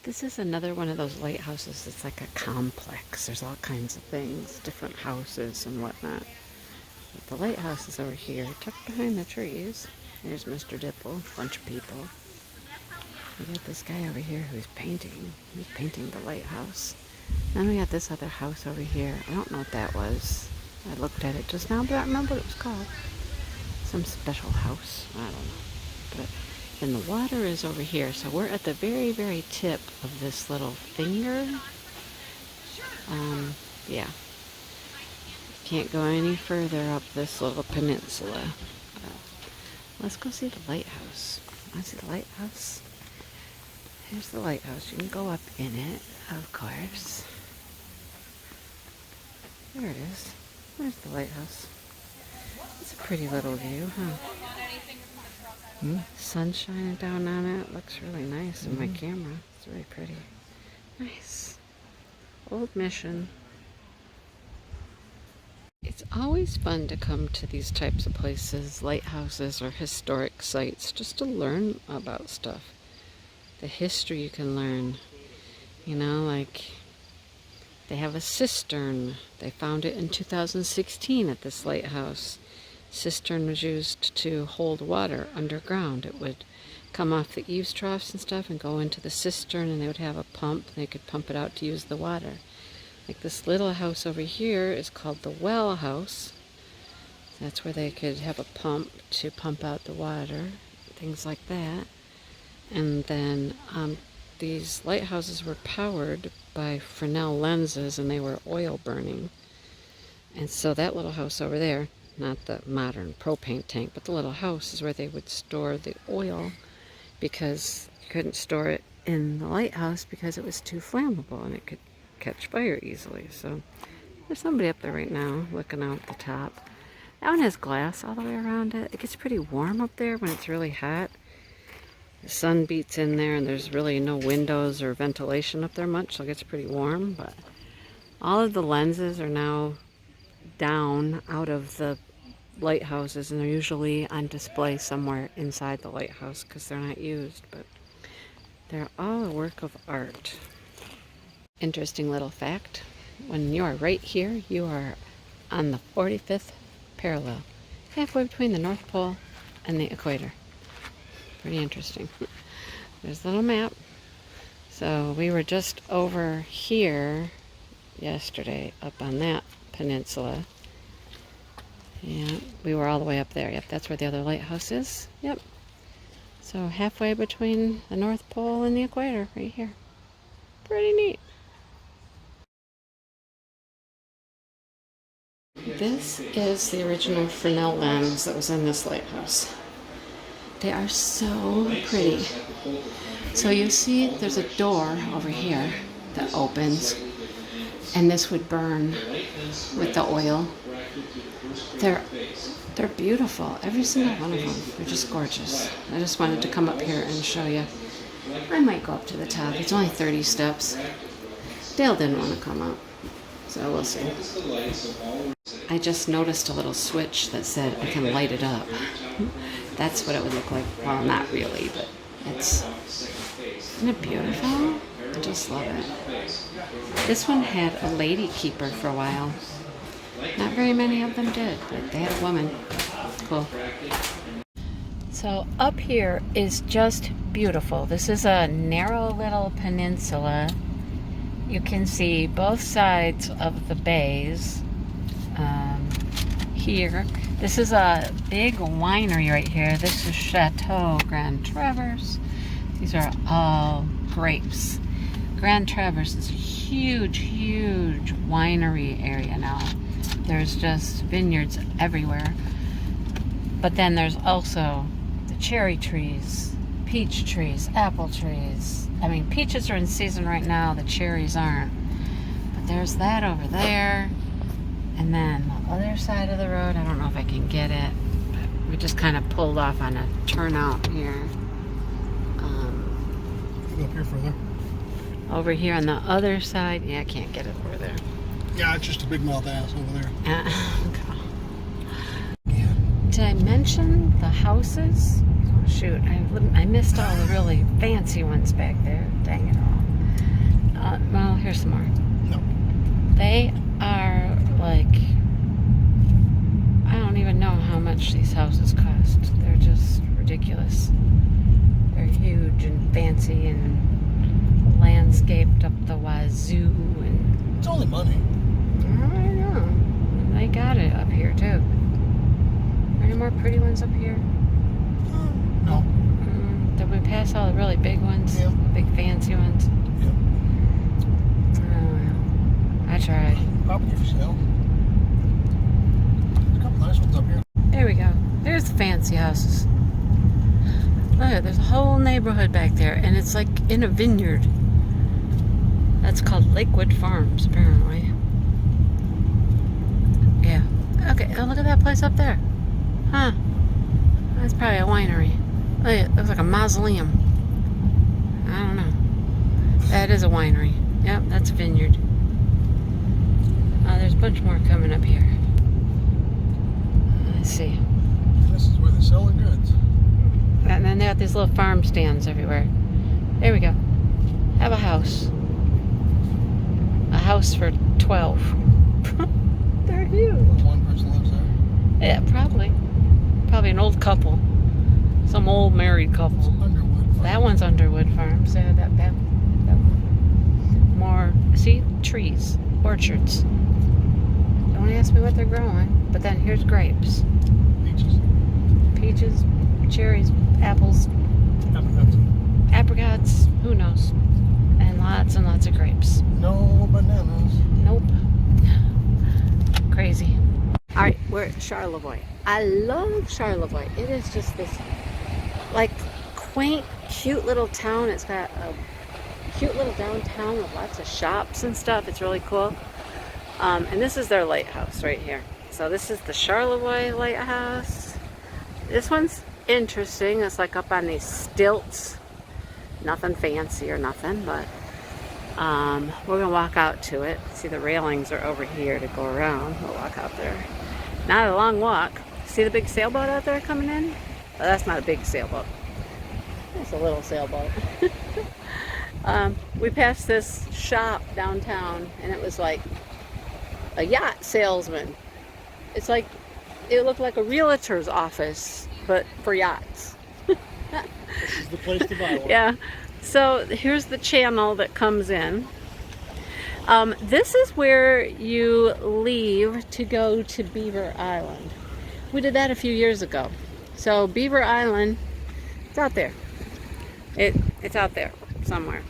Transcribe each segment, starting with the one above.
This is another one of those lighthouses. It's like a complex. There's all kinds of things, different houses and whatnot. But the lighthouse is over here, tucked behind the trees. There's Mr. Dipple, a bunch of people. We got this guy over here who's painting. He's painting the lighthouse. Then we got this other house over here. I don't know what that was. I looked at it just now, but I don't remember what it was called. Some special house. I don't know. But and the water is over here. So we're at the very, very tip of this little finger. Yeah. Can't go any further up this little peninsula. Let's go see the lighthouse. Want to see the lighthouse? Here's the lighthouse. You can go up in it, of course. There it is. There's the lighthouse. It's a pretty little view, huh? Sun shining down on it. Looks really nice in my camera. It's really pretty. Nice. Old Mission. It's always fun to come to these types of places, lighthouses or historic sites, just to learn about stuff. The history you can learn. You know, like they have a cistern. They found it in 2016 at this lighthouse. Cistern was used to hold water underground. It would come off the eaves troughs and stuff and go into the cistern, and they would have a pump. They could pump it out to use the water. Like this little house over here is called the well house. That's where they could have a pump to pump out the water, things like that. And then these lighthouses were powered by Fresnel lenses, and they were oil burning. And so that little house over there, not the modern propane tank, but the little house is where they would store the oil, because you couldn't store it in the lighthouse because it was too flammable and it could catch fire easily. So there's somebody up there right now looking out the top. That one has glass all the way around it. It gets pretty warm up there when it's really hot. The sun beats in there and there's really no windows or ventilation up there much, so it gets pretty warm. But all of the lenses are now down out of the lighthouses, and they're usually on display somewhere inside the lighthouse because they're not used, but they're all a work of art. Interesting little fact, when you are right here, you are on the 45th parallel, halfway between the North Pole and the equator. Pretty interesting. There's a little map. So we were just over here yesterday, up on that peninsula. Yeah, we were all the way up there. Yep, that's where the other lighthouse is. Yep. So halfway between the North Pole and the equator, right here. Pretty neat. This is the original Fresnel lens that was in this lighthouse. They are so pretty. So you see there's a door over here that opens, and this would burn with the oil. They're beautiful. Every single one of them. They're just gorgeous. I just wanted to come up here and show you. I might go up to the top. It's only 30 steps. Dale didn't want to come up, so we'll see. I just noticed a little switch that said I can light it up. That's what it would look like. Well, not really, but isn't it beautiful? I just love it. This one had a lady keeper for a while. Not very many of them did, but they had a woman. Cool. So up here is just beautiful. This is a narrow little peninsula. You can see both sides of the bays here. This is a big winery right here. This is Chateau Grand Traverse. These are all grapes. Grand Traverse is a huge, huge winery area now. There's just vineyards everywhere. But then there's also the cherry trees, peach trees, apple trees. I mean, peaches are in season right now, the cherries aren't. But there's that over there. And then the other side of the road, I don't know if I can get it, but we just kind of pulled off on a turnout here. Go up here further. Over here on the other side, yeah, I can't get it over there. Yeah, it's just a big mouth ass over there. Okay. Yeah. Did I mention the houses? Oh, shoot, I missed all the really fancy ones back there. Dang it all. Well, here's some more. No. They are like, I don't even know how much these houses cost. They're just ridiculous. They're huge and fancy and landscaped up the wazoo. And It's only money. I know. They got it up here too. Are any more pretty ones up here? No. Did we pass all the really big ones? Yeah. Big fancy ones? Yep. Oh, well. I tried. Property for sale. There's a couple nice ones up here. There we go. There's the fancy houses. Look, there's a whole neighborhood back there, and it's like in a vineyard. That's called Lakewood Farms, apparently. Yeah. Okay, oh, look at that place up there. Huh. That's probably a winery. Look, it looks like a mausoleum. I don't know. That is a winery. Yep, that's a vineyard. There's a bunch more coming up here. Let's see. This is where they sell the goods. And then they have these little farm stands everywhere. There we go. Have a house. A house for 12. They're huge. One person lives there. Yeah, probably. Probably an old couple. Some old married couple. Underwood Farms. That one's Underwood Farms. Yeah, that one. More, see, trees, orchards. Don't ask me what they're growing, but then here's grapes. Peaches. Peaches, cherries, apples, Apricots. apricots, who knows? And lots of grapes. No bananas. Nope. Crazy. All right, we're at Charlevoix. I love Charlevoix. It is just this, like, quaint, cute little town. It's got a cute little downtown with lots of shops and stuff. It's really cool. And this is their lighthouse right here. So this is the Charlevoix Lighthouse. This one's interesting. It's like up on these stilts. Nothing fancy or nothing, but we're gonna walk out to it. See, the railings are over here to go around. We'll walk out there. Not a long walk. See the big sailboat out there coming in? Well, that's not a big sailboat. It's a little sailboat. We passed this shop downtown, and it was like a yacht salesman. It's like, it looked like a realtor's office, but for yachts. This is the place to buy one. Yeah. So here's the channel that comes in. This is where you leave to go to Beaver Island. We did that a few years ago. So Beaver Island, it's out there. It's out there somewhere,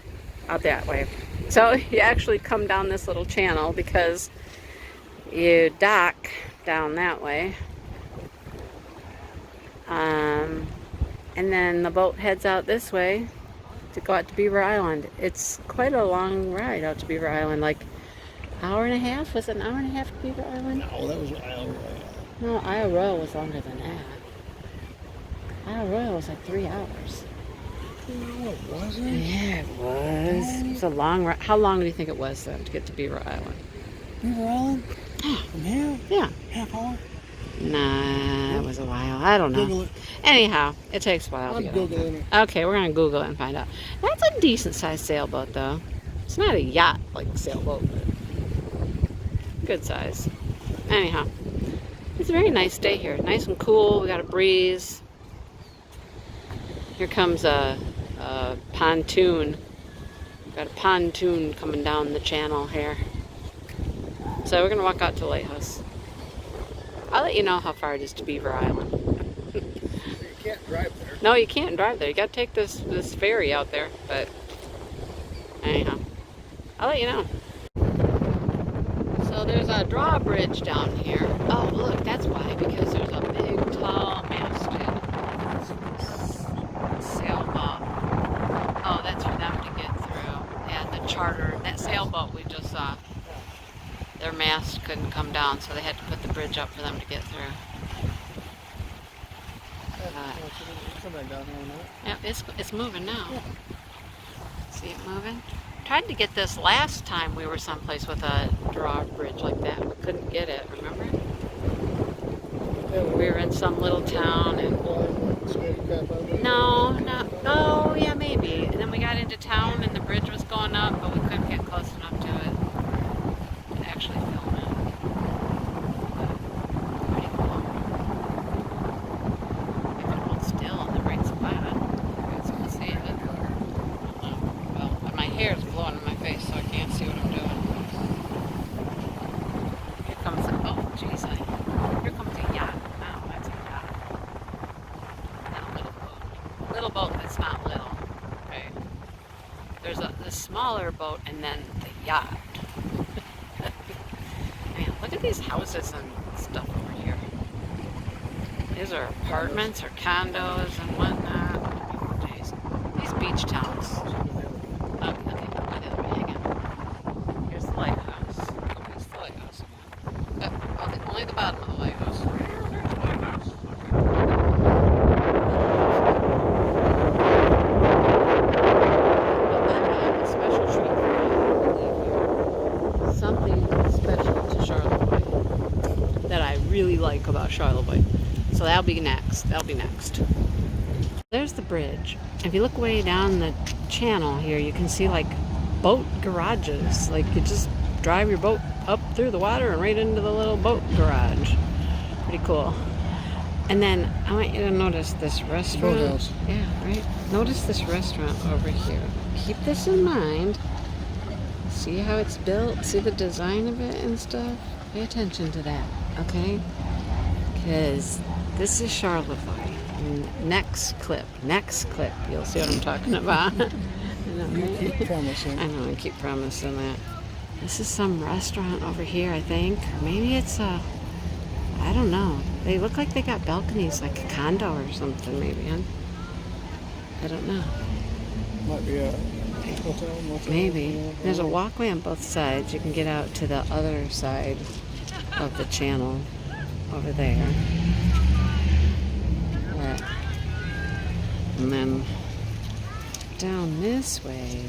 out that way. So you actually come down this little channel because you dock down that way. And then the boat heads out this way to go out to Beaver Island. It's quite a long ride out to Beaver Island, like hour and a half? Was it an hour and a half to Beaver Island? No, that was Isle Royale. No, Isle Royale was longer than that. Isle Royale was like 3 hours. No, it wasn't. Yeah, it was. It was a long ride. How long do you think it was then to get to Beaver Island? Beaver Island? From here? Yeah. Half hour? Nah, it was a while. I don't know. Google it. Anyhow, it takes a while to I'm get out there. Googling it. Okay, we're gonna Google it and find out. That's a decent sized sailboat though. It's not a yacht like sailboat, but good size. Anyhow, it's a very nice day here. Nice and cool. We got a breeze. Here comes a pontoon. Got a pontoon coming down the channel here. So we're gonna walk out to the lighthouse. I'll let you know how far it is to Beaver Island. You can't drive there. No, you can't drive there. You gotta take this ferry out there. But anyhow, I'll let you know. So there's a drawbridge down here. Oh, look, that's why. Because there's a big, tall masted sailboat. Oh, that's for them to get through. Yeah, the charter, that sailboat we just saw. Their mast couldn't come down, so they had to put the bridge up for them to get through. Yeah, it's moving now. Yeah. See it moving? Tried to get this last time we were someplace with a drawbridge like that. We couldn't get it, remember? We were in some little town and no, oh yeah, maybe. And then we got into town and the bridge was going up, but we couldn't get the smaller boat, and then the yacht. Man, look at these houses and stuff over here. These are apartments or condos and whatnot. Jeez. These beach towns. Okay, the other way, hang on. Here's the lighthouse. Here's the lighthouse again. Only the bottom of the lighthouse. There's the lighthouse. Special treat for you, I believe. Something special to Charlevoix that I really like about Charlevoix. So that'll be next. There's the bridge. If you look way down the channel here, you can see like boat garages. Like you just drive your boat up through the water and right into the little boat garage. Pretty cool. And then I want you to notice this restaurant. Boathouse. Yeah, right. Notice this restaurant over here. Keep this in mind. See how it's built? See the design of it and stuff? Pay attention to that, okay? Because this is Charlevoix. Next clip, you'll see what I'm talking about. I know, You keep promising. I know, I keep promising that. This is some restaurant over here, I think. Maybe it's a, I don't know. They look like they got balconies, like a condo or something, maybe. Huh? I don't know. Might be a hotel. Maybe. There's a walkway on both sides. You can get out to the other side of the channel over there. And then down this way,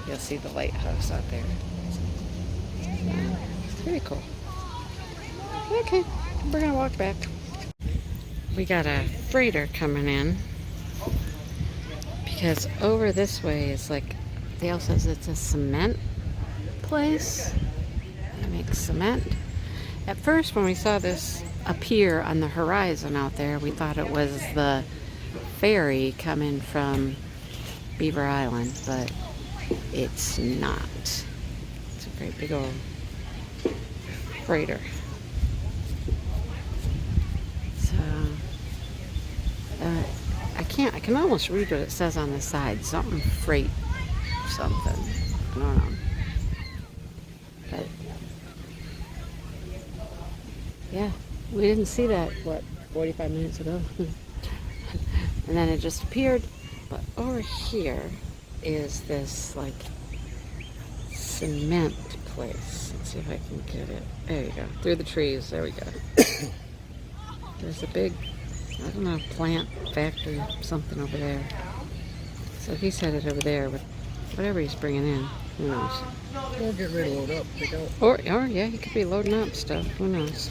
you'll see the lighthouse out there. It's pretty cool. Okay, we're gonna walk back. We got a freighter coming in because over this way is like, Dale says it's a cement place. They make cement. At first, when we saw this appear on the horizon out there, we thought it was the ferry coming from Beaver Island, but it's not. It's a great big old freighter. So I can almost read what it says on the side. Something freight something. I don't know. But yeah, we didn't see that, 45 minutes ago? And then it just appeared. But over here is this like cement place. Let's see if I can get it. There you go. Through the trees. There we go. There's a big, I don't know, plant factory, something over there. So he's headed over there with whatever he's bringing in. Who knows? Or get ready to load up. Pick out. Or yeah, he could be loading up stuff. Who knows?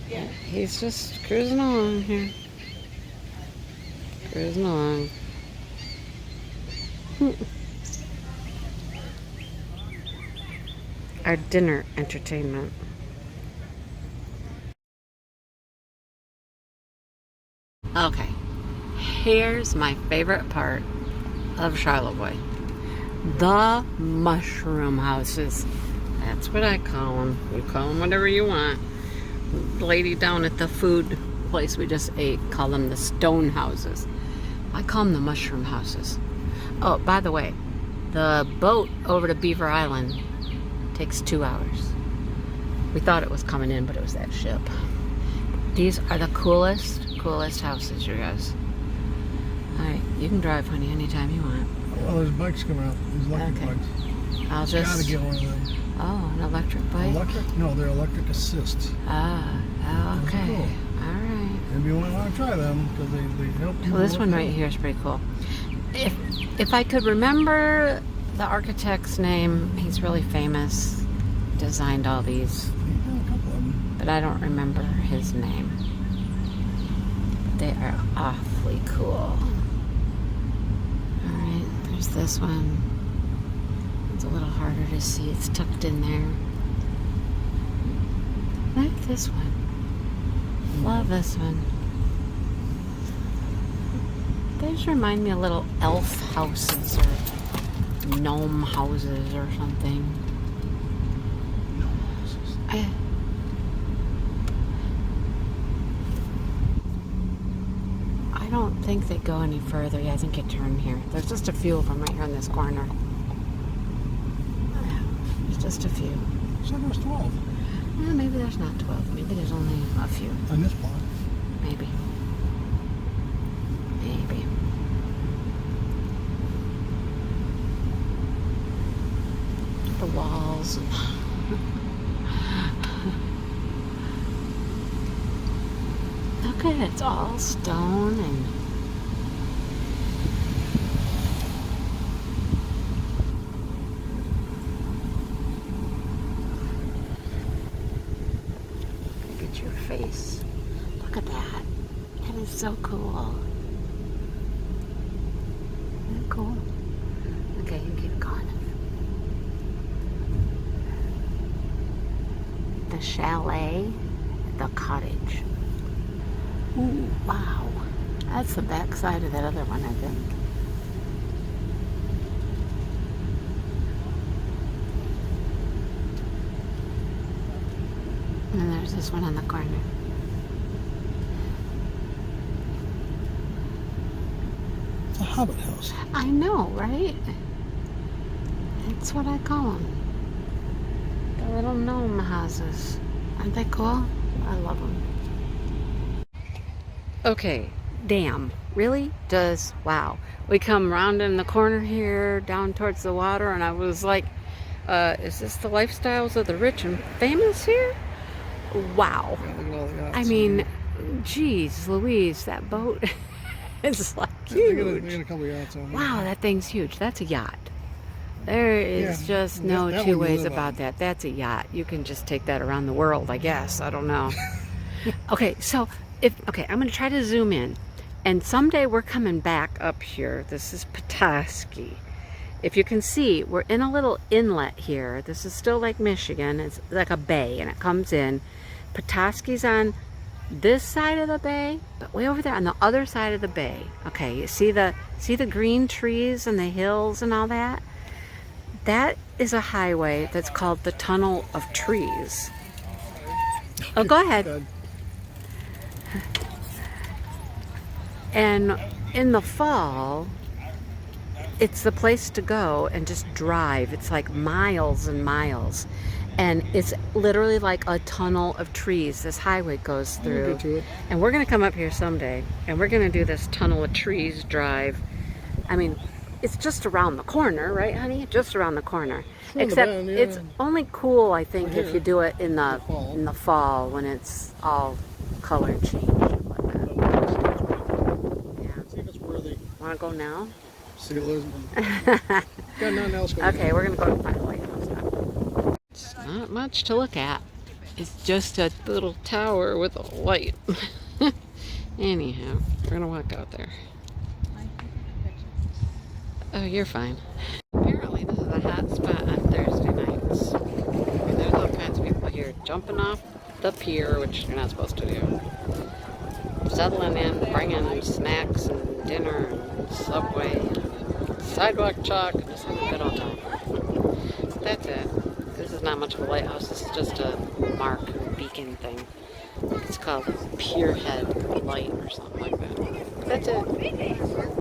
Yeah, he's just cruising along here. Cruising along. Our dinner entertainment. Okay, here's my favorite part of Charlevoix. The mushroom houses. That's what I call them. You call them whatever you want. The lady down at the food place we just ate called them the stone houses. I call them the mushroom houses. Oh, by the way, the boat over to Beaver Island takes 2 hours. We thought it was coming in, but it was that ship. These are the coolest houses, you guys. Alright, you can drive, honey, anytime you want. Well, there's bikes coming out. These electric bikes. I'll just... Gotta get one of them. Oh, an electric bike? Electric? No, they're electric assist. Ah, okay. Cool. Alright. Maybe you might want to try them because they help you. Well, this one right here is pretty cool. If I could remember the architect's name, he's really famous. Designed all these. Yeah, a couple of them. But I don't remember his name. They are awfully cool. Alright, there's this one. It's a little harder to see. It's tucked in there. I like this one. Love this one. They just remind me of little elf houses or gnome houses or something. I don't think they go any further. Yeah, I think you turn here. There's just a few of them right here in this corner. Yeah, there's just a few. So there's 12. Yeah, maybe there's not 12. Maybe there's only a few. On this plot. Maybe. Maybe. The walls. Look at it. It's all stone and... Look at your face. Look at that. That is so cool. Isn't that cool? Okay, you can keep going. The chalet, the cottage. Ooh, wow. That's the back side of that other one, I think. And there's this one on the corner. It's a hobbit house. I know, right? That's what I call them. The little gnome houses. Aren't they cool? I love them. Okay, damn. Really? Wow. We come round in the corner here, down towards the water, and I was like, is this the lifestyles of the rich and famous here? Wow. Yeah, look at all the yachts. I mean, geez, Louise, that boat is like They huge. got a couple yachts on there. Wow, that thing's huge. That's a yacht. There is Yeah, just no that two one you ways live about on. that. That's a yacht. You can just take that around the world, I guess. I don't know. Okay, so I'm going to try to zoom in. And someday we're coming back up here. This is Petoskey. If you can see, we're in a little inlet here. This is still Lake Michigan. It's like a bay, and it comes in. Petoskey's on this side of the bay, but way over there on the other side of the bay. Okay, you see the green trees and the hills and all that? That is a highway that's called the Tunnel of Trees. Oh, go ahead. Good. And in the fall, it's the place to go and just drive. It's like miles and miles. And it's literally like a tunnel of trees this highway goes We'll through. get to it. And we're going to come up here someday, and we're going to do this tunnel of trees drive. I mean, it's just around the corner, right, honey? Just around the corner. It's on the Except bend, yeah. it's only cool, I think, Right if here. you do it in the fall. when it's all color change like that. Yeah. See if it's worthy. Want to go now? See Lisbon. Yeah, no, let's go. Okay, we're gonna go to Untitled Lighthouse now. It's not much to look at. It's just a little tower with a light. Anyhow, we're gonna walk out there. Oh, you're fine. Apparently this is a hot spot on Thursday nights. I mean, there's all kinds of people here jumping off the pier, which you're not supposed to do. Settling in, bringing snacks and dinner and Subway and sidewalk chalk and just having a good old time. That's it. This is not much of a lighthouse. This is just a mark beacon thing. It's called Pierhead Light or something like that. That's it.